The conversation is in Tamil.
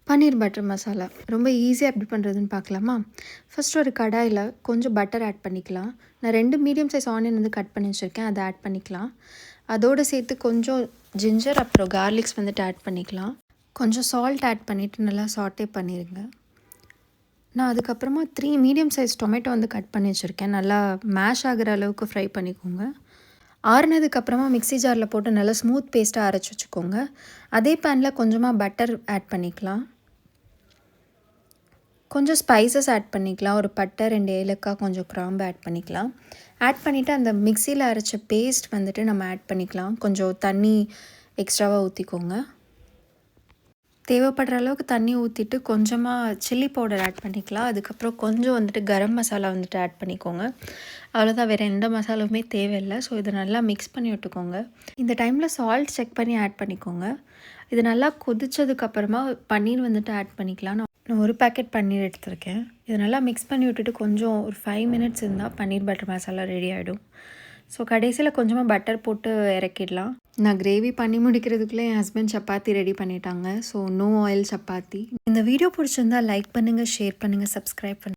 பன்னீர் பட்டர் மசாலா ரொம்ப ஈஸியாக எப்படி பண்ணுறதுன்னு பார்க்கலாமா? ஃபர்ஸ்ட் ஒரு கடாயில் கொஞ்சம் பட்டர் ஆட் பண்ணிக்கலாம். நான் 2 மீடியம் சைஸ் ஆனியன் வந்து கட் பண்ணி வச்சுருக்கேன், அதை ஆட் பண்ணிக்கலாம். அதோடு சேர்த்து கொஞ்சம் ஜிஞ்சர் அப்புறம் கார்லிக்ஸ் வந்துட்டு ஆட் பண்ணிக்கலாம். கொஞ்சம் சால்ட் ஆட் பண்ணிவிட்டு நல்லா சாட்டே பண்ணிடுங்க. நான் அதுக்கப்புறமா 3 மீடியம் சைஸ் டொமேட்டோ வந்து கட் பண்ணி வச்சுருக்கேன். நல்லா மேஷ் ஆகிற அளவுக்கு ஃப்ரை பண்ணிக்கோங்க. ஆறுனதுக்கப்புறமா மிக்ஸி ஜாரில் போட்டு நல்லா ஸ்மூத் பேஸ்ட்டாக அரைச்சி வச்சுக்கோங்க. அதே பேனில் கொஞ்சமாக பட்டர் ஆட் பண்ணிக்கலாம். கொஞ்சம் ஸ்பைசஸ் ஆட் பண்ணிக்கலாம். ஒரு பட்டை, 2 ஏலக்காய், கொஞ்சம் கிராம்பு ஆட் பண்ணிக்கலாம். ஆட் பண்ணிவிட்டு அந்த மிக்ஸியில் அரைச்ச பேஸ்ட் வந்துட்டு நம்ம ஆட் பண்ணிக்கலாம். கொஞ்சம் தண்ணி எக்ஸ்ட்ராவாக ஊற்றிக்கோங்க. தேவைப்படுற அளவுக்கு தண்ணி ஊற்றிட்டு கொஞ்சமாக சில்லி பவுடர் ஆட் பண்ணிக்கலாம். அதுக்கப்புறம் கொஞ்சம் வந்துட்டு கரம் மசாலா வந்துட்டு ஆட் பண்ணிக்கோங்க. அவ்வளோதான், வேறு எந்த மசாலாவுமே தேவையில்லை. ஸோ இதை நல்லா மிக்ஸ் பண்ணி விட்டுக்கோங்க. இந்த டைமில் சால்ட் செக் பண்ணி ஆட் பண்ணிக்கோங்க. இது நல்லா கொதித்ததுக்கப்புறமா பன்னீர் வந்துட்டு ஆட் பண்ணிக்கலாம். நான் ஒரு பேக்கெட் பன்னீர் எடுத்திருக்கேன். இதை நல்லா மிக்ஸ் பண்ணி விட்டுட்டு கொஞ்சம் ஒரு 5 மினிட்ஸ் இருந்தால் பன்னீர் பட்டர் மசாலா ரெடி ஆகிடும். ஸோ கடைசியில் கொஞ்சமாக பட்டர் போட்டு இறக்கிடலாம். நான் கிரேவி பண்ணி முடிக்கிறதுக்குள்ளே என் ஹஸ்பண்ட் சப்பாத்தி ரெடி பண்ணிட்டாங்க. So no oil chapati. இந்த வீடியோ பிடிச்சிருந்தா லைக் பண்ணுங்கள், ஷேர் பண்ணுங்கள், சப்ஸ்கிரைப் பண்ணுங்கள்.